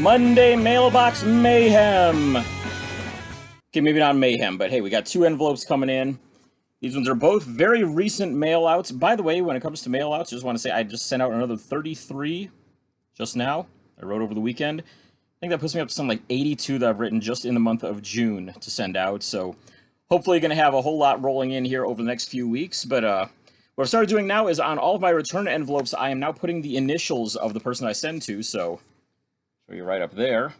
Monday Mailbox Mayhem. Okay, maybe not mayhem, but hey, we got 2 envelopes coming in. These ones are both very recent mail-outs. By the way, when it comes to mail-outs, I just want to say I just sent out another 33 just now. I wrote over the weekend. I think that puts me up to something like 82 that I've written just in the month of June to send out. So hopefully going to have a whole lot rolling in here over the next few weeks. But what I've started doing now is on all of my return envelopes, I am now putting the initials of the person I send to. So show you right up there.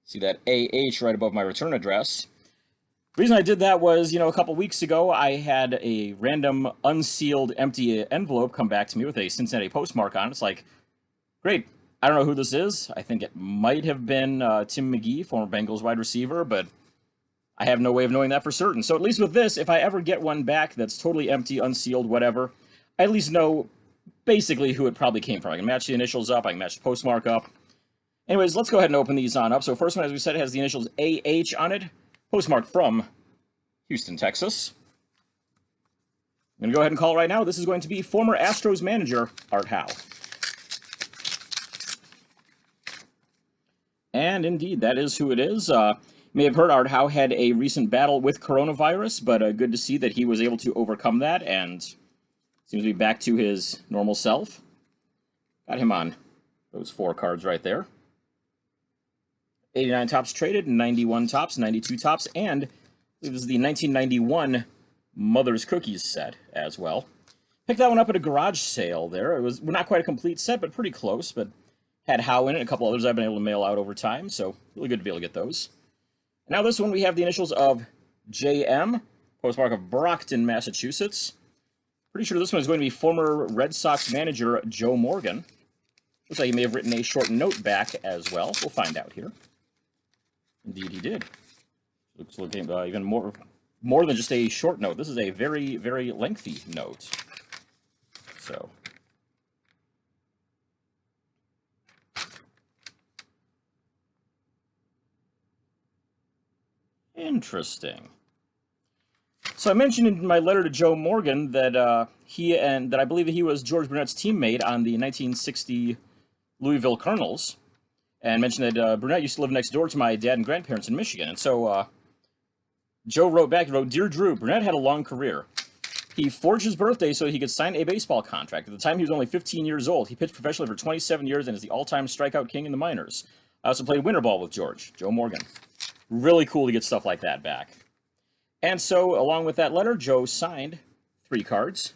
See that AH right above my return address. The reason I did that was, a couple weeks ago, I had a random unsealed empty envelope come back to me with a Cincinnati postmark on it. It's like, great. I don't know who this is. I think it might have been Tim McGee, former Bengals wide receiver, but I have no way of knowing that for certain. So at least with this, if I ever get one back that's totally empty, unsealed, whatever, I at least know basically who it probably came from. I can match the initials up. I can match the postmark up. Anyways, let's go ahead and open these on up. So first one, as we said, has the initials AH on it. Postmark from Houston, Texas. I'm going to go ahead and call it right now. This is going to be former Astros manager, Art Howe. And indeed, that is who it is. You may have heard Art Howe had a recent battle with coronavirus, but good to see that he was able to overcome that and seems to be back to his normal self. Got him on those 4 cards right there. 89 tops traded, 91 tops, 92 tops, and this is the 1991 Mother's Cookies set as well. Picked that one up at a garage sale there. It was not quite a complete set, but pretty close, but had Howe in it, a couple others I've been able to mail out over time, so really good to be able to get those. Now this one we have the initials of JM, postmark of Brockton, Massachusetts. Pretty sure this one is going to be former Red Sox manager Joe Morgan. Looks like he may have written a short note back as well. We'll find out here. Indeed, he did. Looks like even more than just a short note. This is a very, very lengthy note. So, interesting. So I mentioned in my letter to Joe Morgan that that I believe that he was George Brunet's teammate on the 1960 Louisville Colonels. And mentioned that Brunet used to live next door to my dad and grandparents in Michigan. And so Joe wrote back, Dear Drew, Brunet had a long career. He forged his birthday so he could sign a baseball contract. At the time, he was only 15 years old. He pitched professionally for 27 years and is the all-time strikeout king in the minors. I also played winter ball with George, Joe Morgan. Really cool to get stuff like that back. And so, along with that letter, Joe signed 3 cards.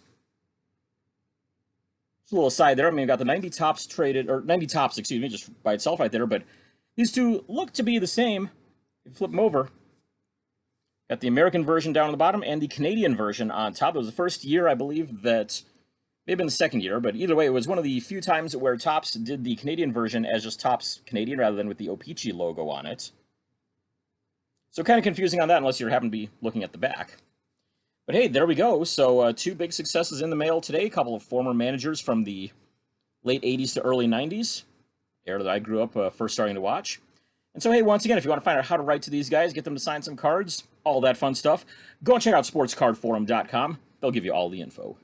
Just a little aside there. I mean, we've got the 90 tops traded, or 90 tops, excuse me, just by itself right there. But these two look to be the same. If you flip them over, got the American version down on the bottom and the Canadian version on top. It was the first year, I believe, that may have been the second year, but either way, it was one of the few times where Topps did the Canadian version as just Topps Canadian rather than with the O-Pee-Chee logo on it. So kind of confusing on that unless you happen to be looking at the back. But hey, there we go. So 2 big successes in the mail today. A couple of former managers from the late 80s to early 90s, era that I grew up first starting to watch. And so hey, once again, if you want to find out how to write to these guys, get them to sign some cards, all that fun stuff, go and check out sportscardforum.com. They'll give you all the info.